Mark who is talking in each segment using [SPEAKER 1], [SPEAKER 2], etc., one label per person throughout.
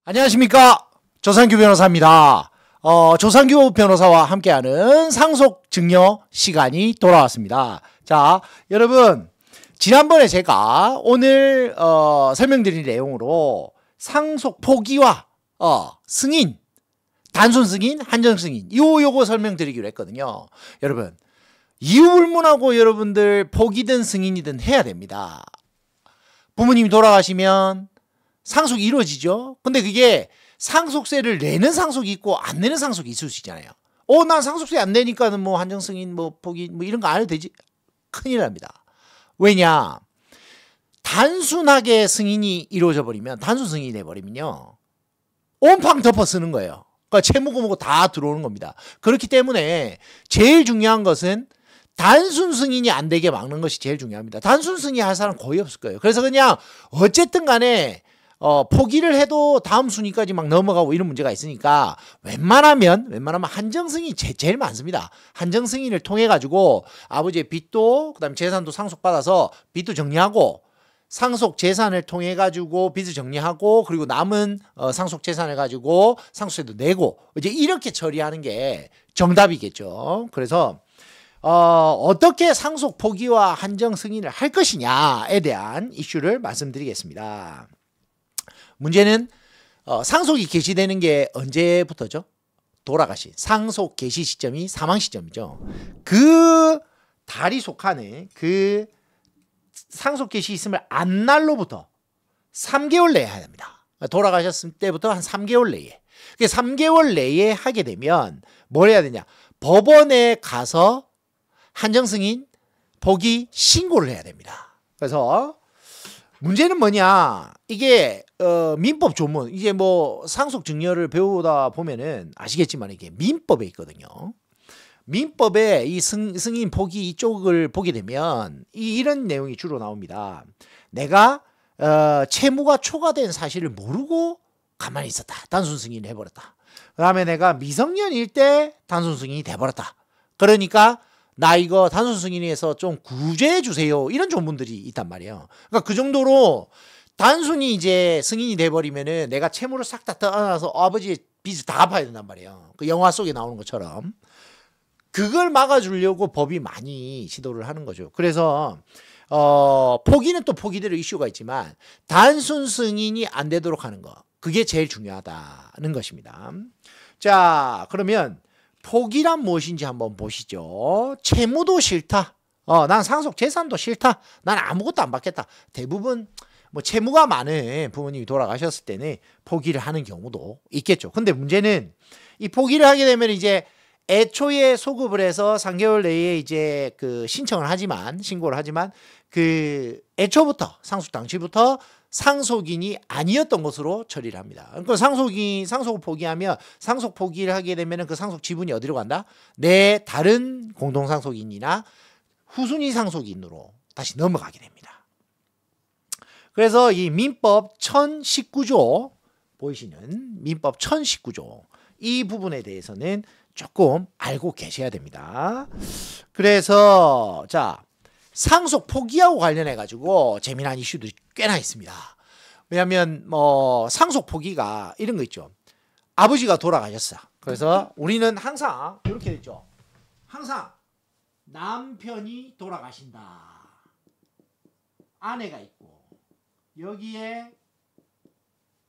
[SPEAKER 1] 안녕하십니까, 조상규 변호사입니다. 조상규 변호사와 함께하는 상속증여 시간이 돌아왔습니다. 자, 여러분, 지난번에 제가 오늘 설명드린 내용으로 상속 포기와 승인, 단순 승인, 한정 승인 요거 설명드리기로 했거든요. 여러분, 이유불문하고 여러분들 포기든 승인이든 해야 됩니다. 부모님이 돌아가시면 상속이 이루어지죠. 근데 그게 상속세를 내는 상속이 있고 안 내는 상속이 있을 수 있잖아요. 난 상속세 안 내니까는 뭐 한정 승인 뭐 포기 뭐 이런 거 안 해도 되지. 큰일 납니다. 왜냐? 단순하게 승인이 이루어져 버리면, 단순 승인이 돼 버리면요, 온팡 덮어 쓰는 거예요. 그러니까 채무고 뭐고 다 들어오는 겁니다. 그렇기 때문에 제일 중요한 것은 단순 승인이 안 되게 막는 것이 제일 중요합니다. 단순 승인 할 사람 거의 없을 거예요. 그래서 그냥 어쨌든 간에 포기를 해도 다음 순위까지 막 넘어가고 이런 문제가 있으니까 웬만하면 한정 승인이 제일 많습니다. 한정 승인을 통해 가지고 아버지의 빚도 그다음에 재산도 상속받아서 빚도 정리하고, 상속 재산을 통해 가지고 빚을 정리하고, 그리고 남은 상속 재산을 가지고 상속세도 내고, 이제 이렇게 처리하는 게 정답이겠죠. 그래서 어떻게 상속 포기와 한정 승인을 할 것이냐에 대한 이슈를 말씀드리겠습니다. 문제는 상속이 개시되는 게 언제부터죠? 돌아가신 상속 개시 시점이 사망 시점이죠. 그 달이 속하는 그 상속 개시 있음을 안 날로부터 3개월 내에 해야 됩니다. 돌아가셨을 때부터 한 3개월 내에. 3개월 내에 하게 되면 뭘 해야 되냐? 법원에 가서 한정 승인 포기 신고를 해야 됩니다. 그래서 문제는 뭐냐? 이게 민법 조문, 이제 뭐 상속 증여를 배우다 보면은 아시겠지만 이게 민법에 있거든요. 민법에 이 승인 포기 이쪽을 보게 되면 이런 내용이 주로 나옵니다. 내가 채무가 초과된 사실을 모르고 가만히 있었다. 단순 승인을 해버렸다. 그 다음에 내가 미성년일 때 단순 승인이 돼버렸다. 그러니까 나 이거 단순 승인에서 좀 구제해 주세요. 이런 조문들이 있단 말이에요. 그러니까 그 정도로 단순히 이제 승인이 돼버리면은 내가 채무를 싹 다 떠나서 아버지의 빚을 다 갚아야 된단 말이에요. 그 영화 속에 나오는 것처럼. 그걸 막아주려고 법이 많이 시도를 하는 거죠. 그래서 포기는 또 포기대로 이슈가 있지만 단순 승인이 안 되도록 하는 거, 그게 제일 중요하다는 것입니다. 자, 그러면 포기란 무엇인지 한번 보시죠. 채무도 싫다. 난 상속 재산도 싫다. 난 아무것도 안 받겠다. 대부분 뭐 채무가 많은 부모님이 돌아가셨을 때는 포기를 하는 경우도 있겠죠. 근데 문제는 이 포기를 하게 되면 이제 애초에 소급을 해서 3개월 내에 이제 그 신고를 하지만 그 애초부터 상속 당시부터 상속인이 아니었던 것으로 처리를 합니다. 그러니까 상속을 포기하면, 상속 포기를 하게 되면 그 상속 지분이 어디로 간다? 내 다른 공동상속인이나 후순위 상속인으로 다시 넘어가게 됩니다. 그래서 이 민법 1019조 보이시는 민법 1019조 이 부분에 대해서는 조금 알고 계셔야 됩니다. 그래서 자, 상속 포기하고 관련해 가지고 재미난 이슈들이 꽤나 있습니다. 왜냐하면 뭐 상속 포기가 이런 거 있죠. 아버지가 돌아가셨어. 그래서 우리는 항상 이렇게 됐죠. 항상 남편이 돌아가신다. 아내가 있고 여기에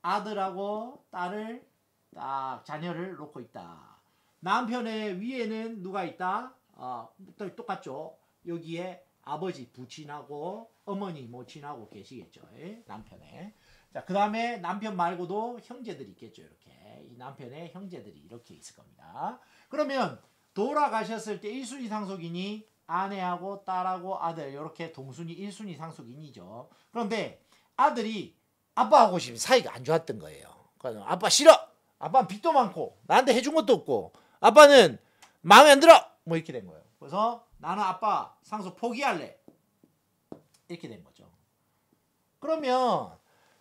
[SPEAKER 1] 아들하고 딸을 딱 자녀를 놓고 있다. 남편의 위에는 누가 있다? 또 똑같죠. 여기에 아버지 부친하고 어머니 모친하고 계시겠죠. 남편에. 자, 그 다음에 남편 말고도 형제들이 있겠죠. 이렇게 이 남편의 형제들이 이렇게 있을 겁니다. 그러면 돌아가셨을 때 1순위 상속인이 아내하고 딸하고 아들, 이렇게 동순위 1순위 상속인이죠. 그런데 아들이 아빠하고 지금 사이가 안 좋았던 거예요. 그래서 아빠 싫어. 아빠는 빚도 많고 나한테 해준 것도 없고 아빠는 마음에 안 들어. 뭐 이렇게 된 거예요. 그래서 나는 아빠 상속 포기할래. 이렇게 된 거죠. 그러면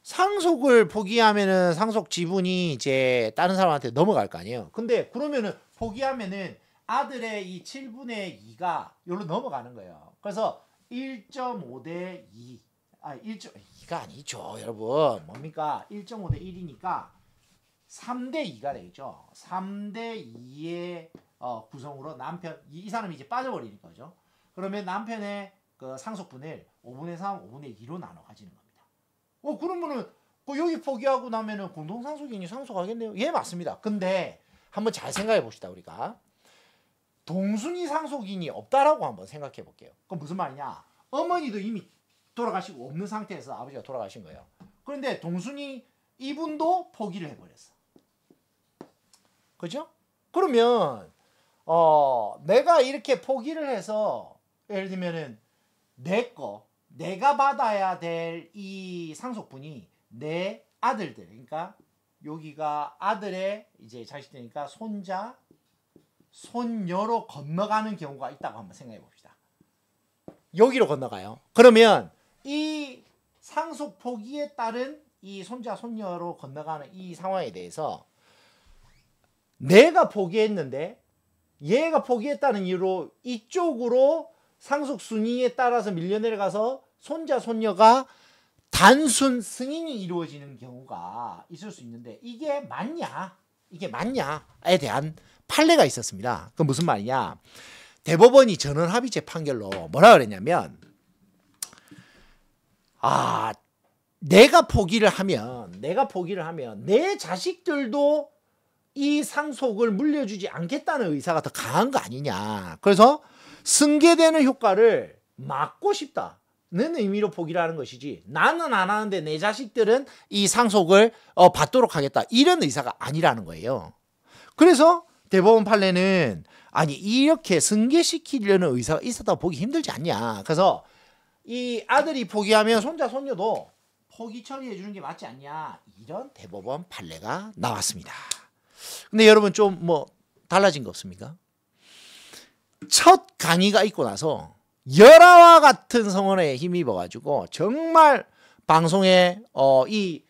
[SPEAKER 1] 상속을 포기하면은 상속 지분이 이제 다른 사람한테 넘어갈 거 아니에요. 근데 그러면은 포기하면은 아들의 이 7분의 2가 여기로 넘어가는 거예요. 그래서 1.5 대 2. 1.2가 아니죠, 여러분. 뭡니까? 1.5 대 1이니까 3대 2가 되겠죠. 3대 2의 구성으로 남편 이 사람이 이제 빠져버리는 거죠. 그러면 남편의 그 상속분을 5분의 3, 5분의 2로 나눠 가지는 겁니다. 그러면은 여기 포기하고 나면은 공동상속인이 상속하겠네요. 예, 맞습니다. 근데 한번 잘 생각해 봅시다. 우리가 동순이 상속인이 없다라고 한번 생각해 볼게요. 그럼 무슨 말이냐? 어머니도 이미 돌아가시고 없는 상태에서 아버지가 돌아가신 거예요. 그런데 동순이 이분도 포기를 해버렸어. 그죠? 그러면 내가 이렇게 포기를 해서 예를 들면은 내가 받아야 될 이 상속분이 내 아들들, 그러니까 여기가 아들의 이제 자식들이니까 손자, 손녀로 건너가는 경우가 있다고 한번 생각해 봅시다. 여기로 건너가요. 그러면 이 상속 포기에 따른 이 손자, 손녀로 건너가는 이 상황에 대해서 내가 포기했는데 얘가 포기했다는 이유로 이쪽으로 상속 순위에 따라서 밀려 내려가서 손자, 손녀가 단순 승인이 이루어지는 경우가 있을 수 있는데 이게 맞냐에 대한 판례가 있었습니다. 그 무슨 말이냐? 대법원이 전원합의체 판결로 뭐라 그랬냐면 내가 포기를 하면 내 자식들도 이 상속을 물려주지 않겠다는 의사가 더 강한 거 아니냐. 그래서 승계되는 효과를 막고 싶다는 의미로 포기를 하는 것이지 나는 안 하는데 내 자식들은 이 상속을 받도록 하겠다. 이런 의사가 아니라는 거예요. 그래서 대법원 판례는 아니 이렇게 승계시키려는 의사가 있었다고 보기 힘들지 않냐. 그래서 이 아들이 포기하면 손자, 손녀도 포기 처리해 주는 게 맞지 않냐. 이런 대법원 판례가 나왔습니다. 근데 여러분 좀 달라진 거 없습니까? 첫 강의가 있고 나서 열화와 같은 성원에 힘입어 가지고 정말 방송에 이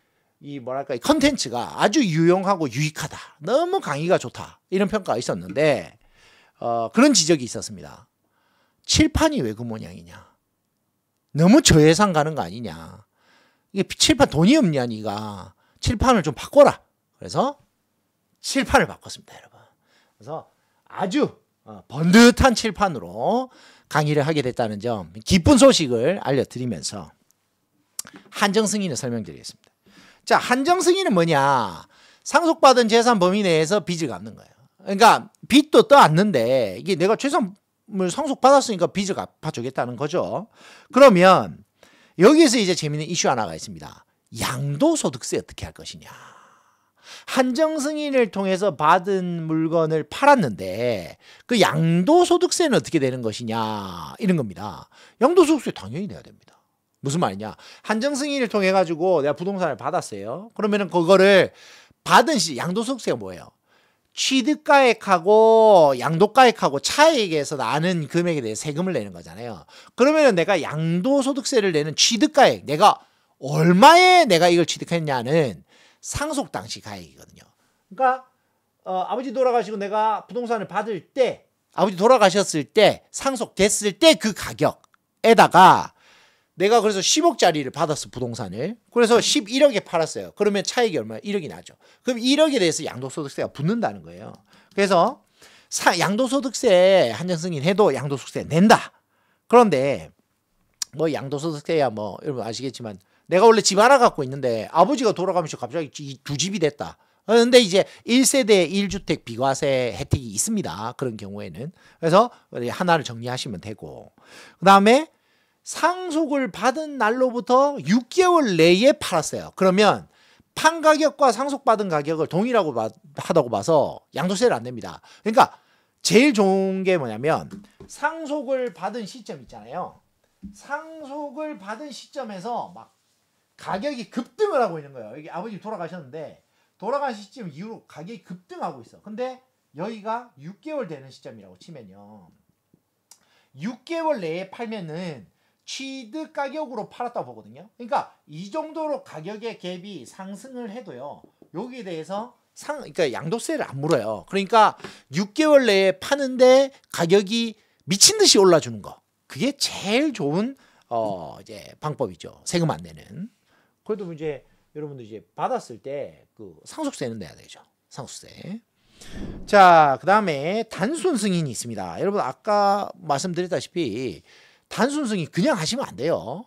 [SPEAKER 1] 컨텐츠가 아주 유용하고 유익하다. 너무 강의가 좋다. 이런 평가가 있었는데 그런 지적이 있었습니다. 칠판이 왜 그 모양이냐. 너무 저예산 가는 거 아니냐. 이게 칠판 돈이 없냐 니가. 칠판을 좀 바꿔라. 그래서 칠판을 바꿨습니다, 여러분. 그래서 아주 번듯한 칠판으로 강의를 하게 됐다는 점, 기쁜 소식을 알려드리면서 한정승인을 설명드리겠습니다. 자, 한정승인은 뭐냐? 상속받은 재산 범위 내에서 빚을 갚는 거예요. 그러니까 빚도 떠안는데 이게 내가 재산을 상속받았으니까 빚을 갚아주겠다는 거죠. 그러면 여기서 이제 재미있는 이슈 하나가 있습니다. 양도소득세 어떻게 할 것이냐. 한정승인을 통해서 받은 물건을 팔았는데 그 양도소득세는 어떻게 되는 것이냐 이런 겁니다. 양도소득세 당연히 내야 됩니다. 무슨 말이냐? 한정승인을 통해 가지고 내가 부동산을 받았어요. 그러면은 그거를 받은 양도소득세가 뭐예요? 취득가액하고 양도가액하고 차액에서 나는 금액에 대해 세금을 내는 거잖아요. 그러면은 내가 양도소득세를 내는 취득가액, 내가 얼마에 내가 이걸 취득했냐는 상속 당시 가액이거든요. 그러니까 아버지 돌아가시고 내가 부동산을 받을 때, 아버지 돌아가셨을 때, 상속됐을 때 그 가격에다가 내가 그래서 10억짜리를 받았어, 부동산을. 그래서 11억에 팔았어요. 그러면 차익이 얼마야? 1억이 나죠. 그럼 1억에 대해서 양도소득세가 붙는다는 거예요. 그래서 양도소득세 한정승인 해도 양도소득세 낸다. 그런데 양도소득세야 여러분 아시겠지만 내가 원래 집 하나 갖고 있는데 아버지가 돌아가면서 갑자기 두 집이 됐다. 그런데 이제 1세대 1주택 비과세 혜택이 있습니다. 그런 경우에는. 그래서 하나를 정리하시면 되고. 그 다음에 상속을 받은 날로부터 6개월 내에 팔았어요. 그러면 판 가격과 상속받은 가격을 동일하고 하다고 봐서 양도세를 안 냅니다. 그러니까 제일 좋은 게 뭐냐면 상속을 받은 시점 있잖아요. 상속을 받은 시점에서 막 가격이 급등을 하고 있는 거예요. 여기 아버지 돌아가셨는데 돌아간 시점 이후로 가격이 급등하고 있어. 근데 여기가 6개월 되는 시점이라고 치면요. 6개월 내에 팔면은 취득 가격으로 팔았다고 보거든요. 그러니까 이 정도로 가격의 갭이 상승을 해도요. 여기에 대해서 그러니까 양도세를 안 물어요. 그러니까 6개월 내에 파는데 가격이 미친 듯이 올라주는 거. 그게 제일 좋은 이제 방법이죠. 세금 안 내는. 그래도 이제 여러분들 이제 받았을 때 그 상속세는 내야 되죠. 상속세. 자, 그다음에 단순 승인이 있습니다. 여러분 아까 말씀드렸다시피 단순 승인 그냥 하시면 안 돼요.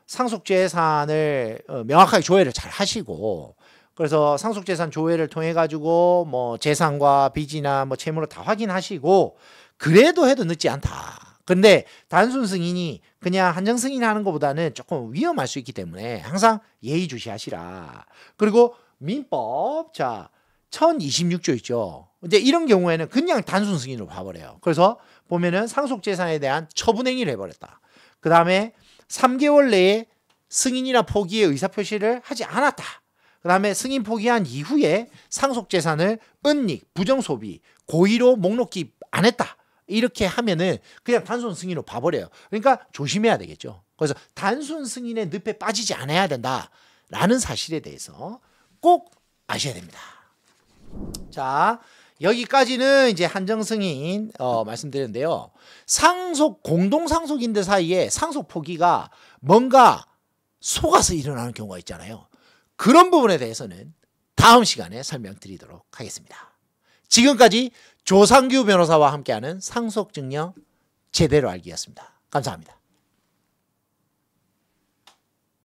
[SPEAKER 1] 상속재산을 명확하게 조회를 잘 하시고, 그래서 상속재산 조회를 통해 가지고 뭐 재산과 빚이나 뭐 채무를 다 확인하시고 그래도 해도 늦지 않다. 근데 단순 승인이 그냥 한정 승인하는 것보다는 조금 위험할 수 있기 때문에 항상 예의주시하시라. 그리고 민법 자 1026조 있죠. 근데 이런 경우에는 그냥 단순 승인으로 봐버려요. 그래서 보면은 상속재산에 대한 처분행위를 해버렸다. 그 다음에 3개월 내에 승인이나 포기의 의사표시를 하지 않았다. 그 다음에 승인 포기한 이후에 상속재산을 은닉, 부정소비, 고의로 목록 기입 안 했다. 이렇게 하면은 그냥 단순 승인으로 봐버려요. 그러니까 조심해야 되겠죠. 그래서 단순 승인의 늪에 빠지지 않아야 된다라는 사실에 대해서 꼭 아셔야 됩니다. 자, 여기까지는 이제 한정 승인 말씀드렸는데요. 상속 공동 상속인들 사이에 상속 포기가 뭔가 속아서 일어나는 경우가 있잖아요. 그런 부분에 대해서는 다음 시간에 설명드리도록 하겠습니다. 지금까지 조상규 변호사와 함께하는 상속증여 제대로 알기였습니다. 감사합니다.